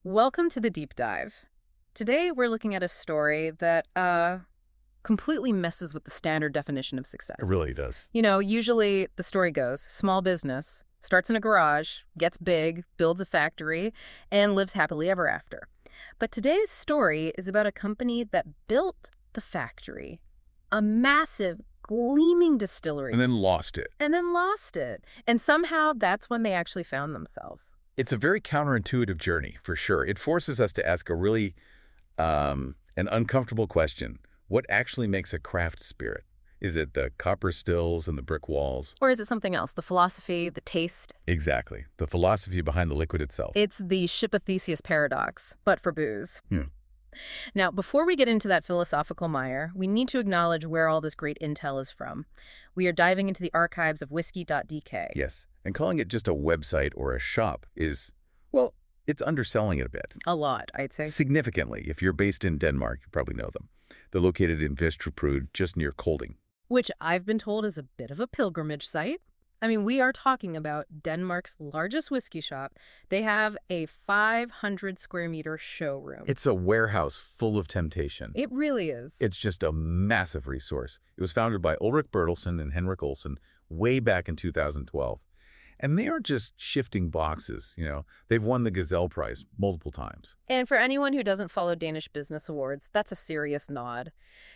Welcome to the deep dive. Today we're looking at a story that completely messes with the standard definition of success. It really does. You know, usually the story goes, small business, starts in a garage, gets big, builds a factory, and lives happily ever after. But today's story is about a company that built the factory, a massive, gleaming distillery. And then lost it. And somehow that's when they actually found themselves. It's a very counterintuitive journey, for sure. It forces us to ask a really an uncomfortable question. What actually makes a craft spirit? Is it the copper stills and the brick walls? Or is it something else? The philosophy, the taste? Exactly. The philosophy behind the liquid itself. It's the ship of Theseus paradox, but for booze. Hmm. Now, before we get into that philosophical mire, we need to acknowledge where all this great intel is from. We are diving into the archives of Whisky.dk. Yes. And calling it just a website or a shop is, well, it's underselling it a bit. A lot, I'd say. Significantly. If you're based in Denmark, you probably know them. They're located in Vesterprud, just near Kolding. Which I've been told is a bit of a pilgrimage site. I mean, we are talking about Denmark's largest whiskey shop. They have a 500 square meter showroom. It's a warehouse full of temptation. It really is. It's just a massive resource. It was founded by Ulrik Bertelsen and Henrik Olsen way back in 2012. And they aren't just shifting boxes, They've won the Gazelle Prize multiple times. And for anyone who doesn't follow Danish business awards, that's a serious nod.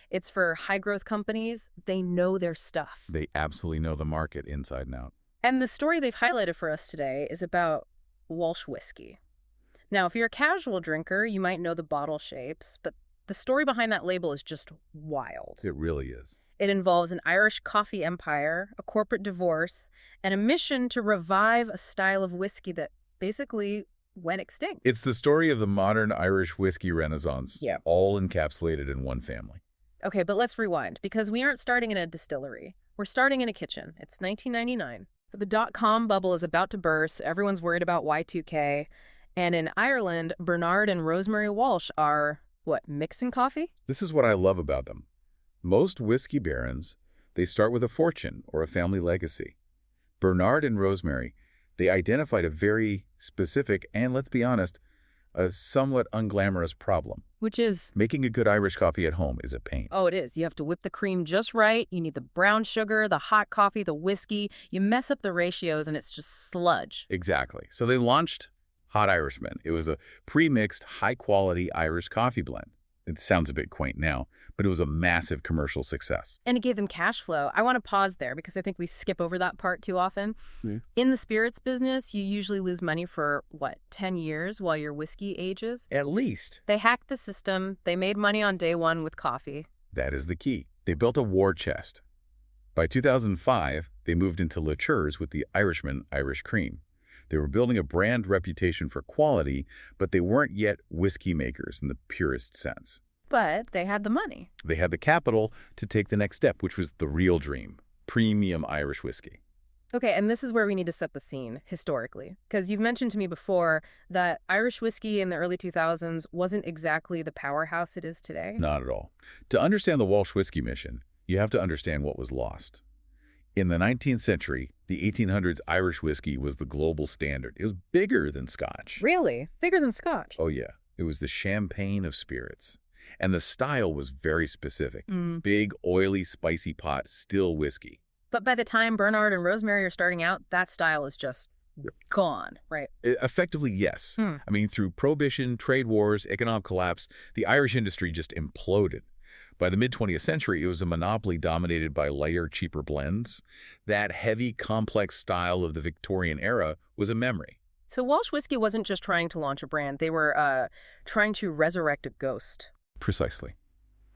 It's for high-growth companies. They know their stuff. They absolutely know the market inside and out. And the story they've highlighted for us today is about Walsh Whiskey. Now, if you're a casual drinker, you might know the bottle shapes, but the story behind that label is just wild. It really is. It involves an Irish coffee empire, a corporate divorce, and a mission to revive a style of whiskey that basically went extinct. It's the story of the modern Irish whiskey renaissance, all encapsulated in one family. Okay, but let's rewind, because we aren't starting in a distillery. We're starting in a kitchen. It's 1999. The dot-com bubble is about to burst. Everyone's worried about Y2K. And in Ireland, Bernard and Rosemary Walsh are, mixing coffee? This is what I love about them. Most whiskey barons, they start with a fortune or a family legacy. Bernard and Rosemary, they identified a very specific and, let's be honest, a somewhat unglamorous problem. Which is? Making a good Irish coffee at home is a pain. Oh, it is. You have to whip the cream just right. You need the brown sugar, the hot coffee, the whiskey. You mess up the ratios and it's just sludge. Exactly. So they launched Hot Irishman. It was a pre-mixed, high-quality Irish coffee blend. It sounds a bit quaint now, but it was a massive commercial success. And it gave them cash flow. I want to pause there because I think we skip over that part too often. Yeah. In the spirits business, you usually lose money for, 10 years while your whiskey ages? At least. They hacked the system. They made money on day one with coffee. That is the key. They built a war chest. By 2005, they moved into liqueurs with the Irishman Irish Cream. They were building a brand reputation for quality, but they weren't yet whiskey makers in the purest sense. But they had the money. They had the capital to take the next step, which was the real dream, premium Irish whiskey. Okay, and this is where we need to set the scene, historically. Because you've mentioned to me before that Irish whiskey in the early 2000s wasn't exactly the powerhouse it is today. Not at all. To understand the Walsh Whiskey mission, you have to understand what was lost. In the 19th century, the 1800s Irish whiskey was the global standard. It was bigger than Scotch. Really? Bigger than Scotch? Oh, yeah. It was the champagne of spirits. And the style was very specific. Big, oily, spicy pot, still whiskey. But by the time Bernard and Rosemary are starting out, that style is just gone, right? Effectively, yes. I mean, through prohibition, trade wars, economic collapse, the Irish industry just imploded. By the mid-20th century, it was a monopoly dominated by lighter, cheaper blends. That heavy, complex style of the Victorian era was a memory. So Walsh Whiskey wasn't just trying to launch a brand. They were trying to resurrect a ghost. Precisely.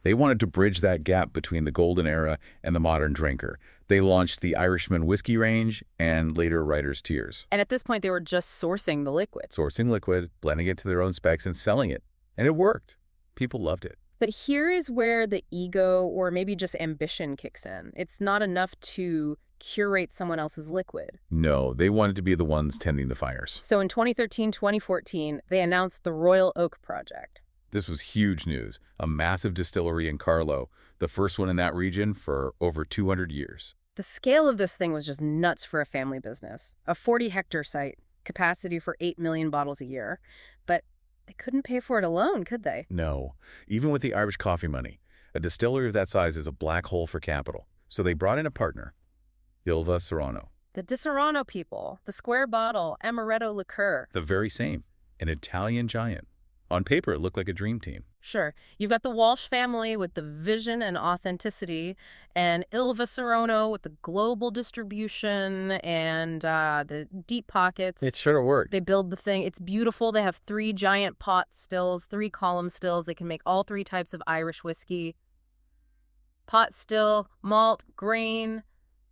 They wanted to bridge that gap between the golden era and the modern drinker. They launched the Irishman whiskey range and later Writer's Tears. And at this point, they were just sourcing the liquid. Sourcing liquid, blending it to their own specs, and selling it. And it worked. People loved it. But here is where the ego or maybe just ambition kicks in. It's not enough to curate someone else's liquid. No, they wanted to be the ones tending the fires. So in 2013-2014, they announced the Royal Oak Project. This was huge news. A massive distillery in Carlow, the first one in that region for over 200 years. The scale of this thing was just nuts for a family business. A 40-hectare site, capacity for 8 million bottles a year. But they They couldn't pay for it alone, could they? No. Even with the Irish coffee money, a distillery of that size is a black hole for capital. So they brought in a partner, Ilva Serrano. The Di Serrano people, the square bottle, amaretto liqueur. The very same. An Italian giant. On paper, it looked like a dream team. Sure. You've got the Walsh family with the vision and authenticity, and Ilva Serrano with the global distribution and the deep pockets. It should have worked. They build the thing. It's beautiful. They have 3 giant pot stills, 3 column stills. They can make all 3 types of Irish whiskey. Pot still, malt, grain.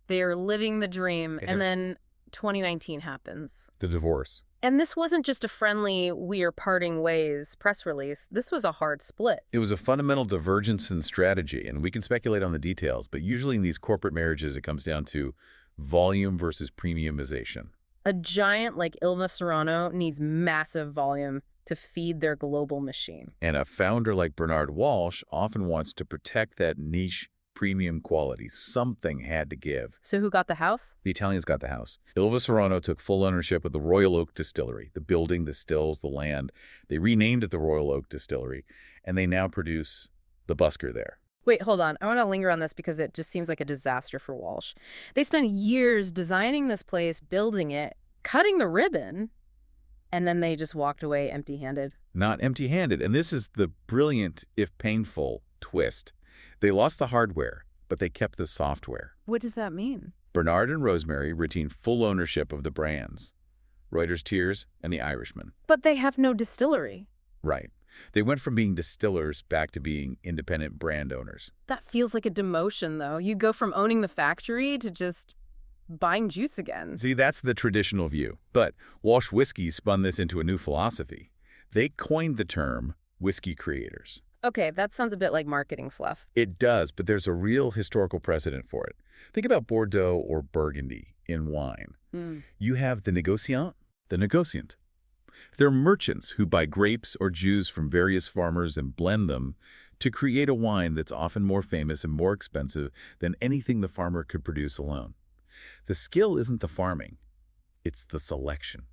They are living the dream. And then 2019 happens. The divorce. And this wasn't just a friendly, we're parting ways press release. This was a hard split. It was a fundamental divergence in strategy, and we can speculate on the details, but usually in these corporate marriages, it comes down to volume versus premiumization. A giant like Ilva Serrano needs massive volume to feed their global machine. And a founder like Bernard Walsh often wants to protect that niche premium quality. Something had to give. So who got the house? The Italians got the house. Ilva Serrano took full ownership of the Royal Oak Distillery, the building, the stills, the land. They renamed it the Royal Oak Distillery, and they now produce the busker there. Wait, hold on. I want to linger on this because it just seems like a disaster for Walsh. They spent years designing this place, building it, cutting the ribbon, and then they just walked away empty-handed. Not empty-handed, and this is the brilliant, if painful, twist. They lost the hardware, but they kept the software. What does that mean? Bernard and Rosemary retained full ownership of the brands, Reuter's Tears and the Irishman. But they have no distillery. Right. They went from being distillers back to being independent brand owners. That feels like a demotion, though. You go from owning the factory to just buying juice again. See, that's the traditional view. But Walsh Whiskey spun this into a new philosophy. They coined the term whiskey creators. Okay, that sounds a bit like marketing fluff. It does, but there's a real historical precedent for it. Think about Bordeaux or Burgundy in wine. You have the negociant, the negociant. They're merchants who buy grapes or jus from various farmers and blend them to create a wine that's often more famous and more expensive than anything the farmer could produce alone. The skill isn't the farming, it's the selection,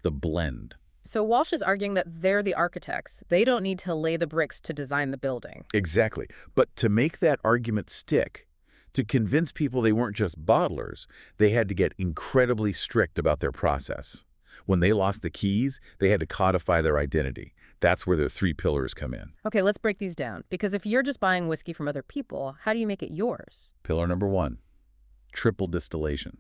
the blend. So Walsh is arguing that they're the architects. They don't need to lay the bricks to design the building. Exactly. But to make that argument stick, to convince people they weren't just bottlers, they had to get incredibly strict about their process. When they lost the keys, they had to codify their identity. That's where their 3 pillars come in. Okay, let's break these down. Because if you're just buying whiskey from other people, how do you make it yours? Pillar number 1, triple distillation.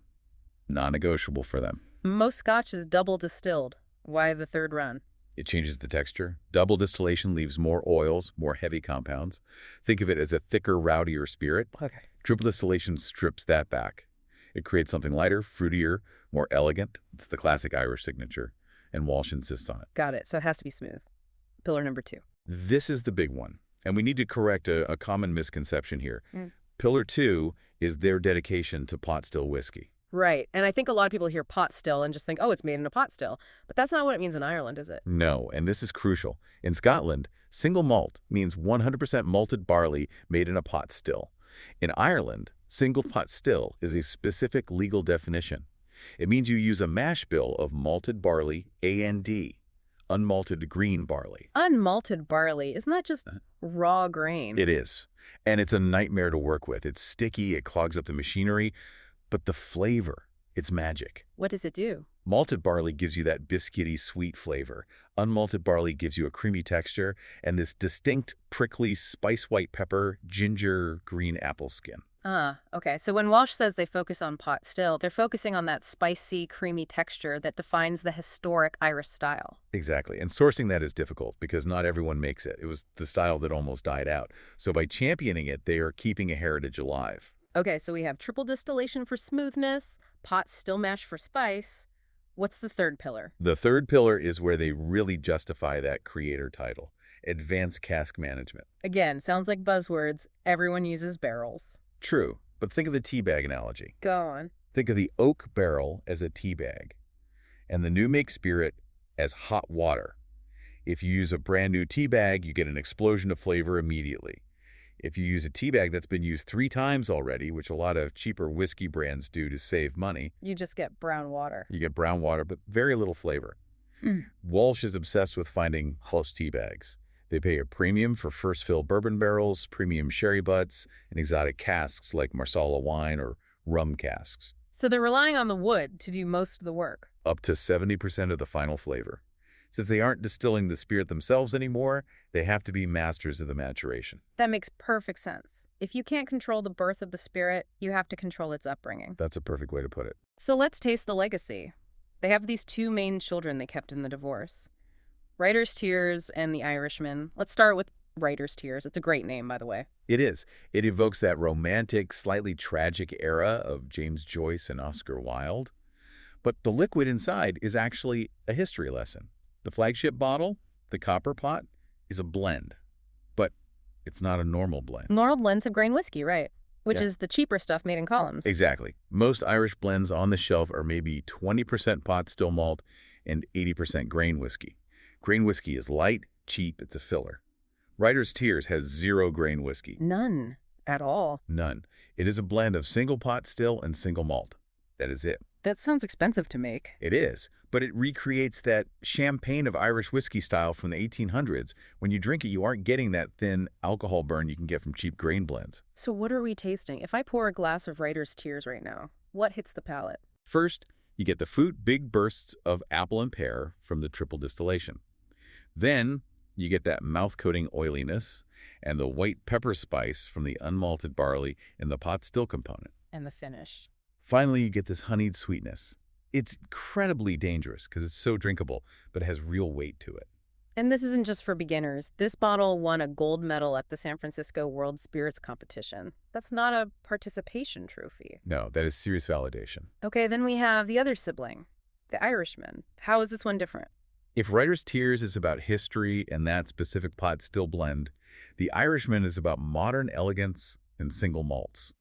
Non-negotiable for them. Most scotch is double distilled. Why the 3rd run? It changes the texture. Double distillation leaves more oils, more heavy compounds. Think of it as a thicker, rowdier spirit. Okay. Triple distillation strips that back. It creates something lighter, fruitier, more elegant. It's the classic Irish signature, and Walsh insists on it. Got it. So it has to be smooth. Pillar number 2. This is the big one, and we need to correct a common misconception here. Pillar 2 is their dedication to pot still whiskey. Right. And I think a lot of people hear pot still and just think, oh, it's made in a pot still. But that's not what it means in Ireland, is it? No, and this is crucial. In Scotland, single malt means 100% malted barley made in a pot still. In Ireland, single pot still is a specific legal definition. It means you use a mash bill of malted barley, A&D, unmalted green barley. Unmalted barley. Isn't that just raw grain? It is. And it's a nightmare to work with. It's sticky, it clogs up the machinery. But the flavor, it's magic. What does it do? Malted barley gives you that biscuity, sweet flavor. Unmalted barley gives you a creamy texture and this distinct, prickly, spice white pepper, ginger, green apple skin. Okay. So when Walsh says they focus on pot still, they're focusing on that spicy, creamy texture that defines the historic Irish style. Exactly. And sourcing that is difficult because not everyone makes it. It was the style that almost died out. So by championing it, they are keeping a heritage alive. Okay, so we have triple distillation for smoothness, pot still mash for spice. What's the 3rd pillar? The 3rd pillar is where they really justify that creator title, advanced cask management. Again, sounds like buzzwords. Everyone uses barrels. True, but think of the tea bag analogy. Go on. Think of the oak barrel as a tea bag and the new make spirit as hot water. If you use a brand new tea bag, you get an explosion of flavor immediately. If you use a tea bag that's been used 3 times already, which a lot of cheaper whiskey brands do to save money, you just get brown water. You get brown water, but very little flavor. Walsh is obsessed with finding house tea bags. They pay a premium for first-fill bourbon barrels, premium sherry butts, and exotic casks like Marsala wine or rum casks. So they're relying on the wood to do most of the work. Up to 70% of the final flavor. Since they aren't distilling the spirit themselves anymore, they have to be masters of the maturation. That makes perfect sense. If you can't control the birth of the spirit, you have to control its upbringing. That's a perfect way to put it. So let's taste the legacy. They have these two main children they kept in the divorce. Writer's Tears and the Irishman. Let's start with Writer's Tears. It's a great name, by the way. It is. It evokes that romantic, slightly tragic era of James Joyce and Oscar Wilde. But the liquid inside is actually a history lesson. The flagship bottle, the copper pot, is a blend. But it's not a normal blend. Normal blends have grain whiskey, right? Which Yeah. is the cheaper stuff made in columns. Exactly. Most Irish blends on the shelf are maybe 20% pot still malt and 80% grain whiskey. Grain whiskey is light, cheap, it's a filler. Writer's Tears has 0 grain whiskey. None at all. None. It is a blend of single pot still and single malt. That is it. That sounds expensive to make. It is, but it recreates that champagne of Irish whiskey style from the 1800s. When you drink it, you aren't getting that thin alcohol burn you can get from cheap grain blends. So what are we tasting? If I pour a glass of Writer's Tears right now, what hits the palate? First, you get the fruit big bursts of apple and pear from the triple distillation. Then, you get that mouth-coating oiliness and the white pepper spice from the unmalted barley in the pot still component. And the finish. Finally, you get this honeyed sweetness. It's incredibly dangerous because it's so drinkable, but it has real weight to it. And this isn't just for beginners. This bottle won a gold medal at the San Francisco World Spirits Competition. That's not a participation trophy. No, that is serious validation. Okay, then we have the other sibling, the Irishman. How is this one different? If Writer's Tears is about history and that specific pot still blend, the Irishman is about modern elegance and single malts.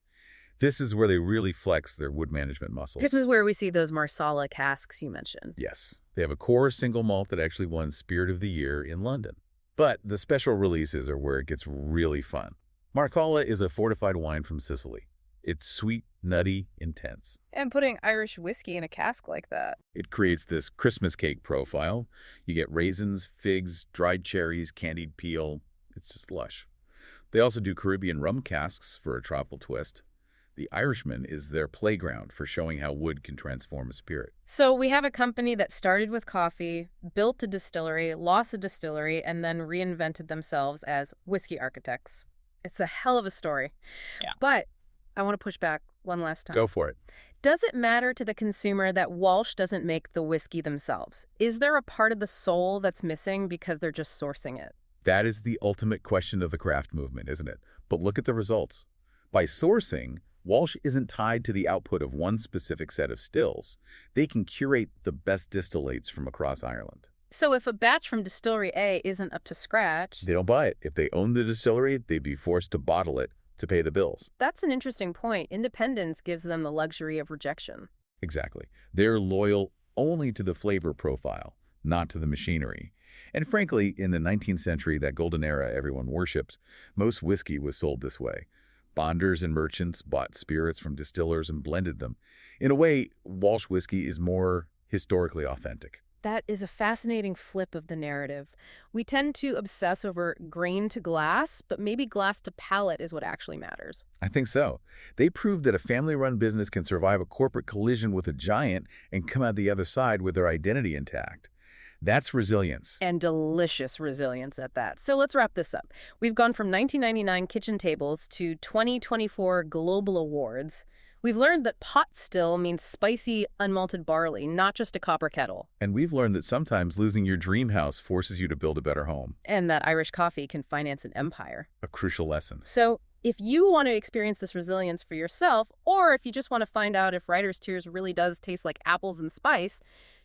This is where they really flex their wood management muscles. This is where we see those Marsala casks you mentioned. Yes. They have a core single malt that actually won Spirit of the Year in London. But the special releases are where it gets really fun. Marsala is a fortified wine from Sicily. It's sweet, nutty, intense. And putting Irish whiskey in a cask like that. It creates this Christmas cake profile. You get raisins, figs, dried cherries, candied peel. It's just lush. They also do Caribbean rum casks for a tropical twist. The Irishman is their playground for showing how wood can transform a spirit. So we have a company that started with coffee, built a distillery, lost a distillery, and then reinvented themselves as whiskey architects. It's a hell of a story. Yeah. But I want to push back one last time. Go for it. Does it matter to the consumer that Walsh doesn't make the whiskey themselves? Is there a part of the soul that's missing because they're just sourcing it? That is the ultimate question of the craft movement, isn't it? But look at the results. By sourcing, Walsh isn't tied to the output of one specific set of stills. They can curate the best distillates from across Ireland. So if a batch from Distillery A isn't up to scratch... They don't buy it. If they own the distillery, they'd be forced to bottle it to pay the bills. That's an interesting point. Independence gives them the luxury of rejection. Exactly. They're loyal only to the flavor profile, not to the machinery. And frankly, in the 19th century, that golden era everyone worships, most whiskey was sold this way. Bonders and merchants bought spirits from distillers and blended them. In a way, Walsh whiskey is more historically authentic. That is a fascinating flip of the narrative. We tend to obsess over grain to glass, but maybe glass to palate is what actually matters. I think so. They proved that a family-run business can survive a corporate collision with a giant and come out the other side with their identity intact. That's resilience. And delicious resilience at that. So let's wrap this up. We've gone from 1999 kitchen tables to 2024 global awards. We've learned that pot still means spicy, unmalted barley, not just a copper kettle. And we've learned that sometimes losing your dream house forces you to build a better home. And that Irish coffee can finance an empire. A crucial lesson. So if you want to experience this resilience for yourself, or if you just want to find out if Writer's Tears really does taste like apples and spice,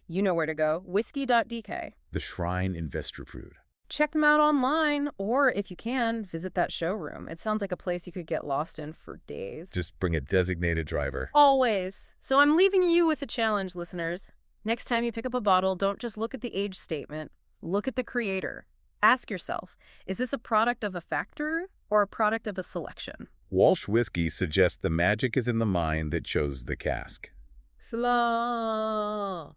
you know where to go. Whisky.dk. The Shrine Investor Brood. Check them out online, or if you can, visit that showroom. It sounds like a place you could get lost in for days. Just bring a designated driver. Always. So I'm leaving you with a challenge, listeners. Next time you pick up a bottle, don't just look at the age statement. Look at the creator. Ask yourself, is this a product of a factor or a product of a selection? Walsh Whiskey suggests the magic is in the mind that chose the cask. Slaw.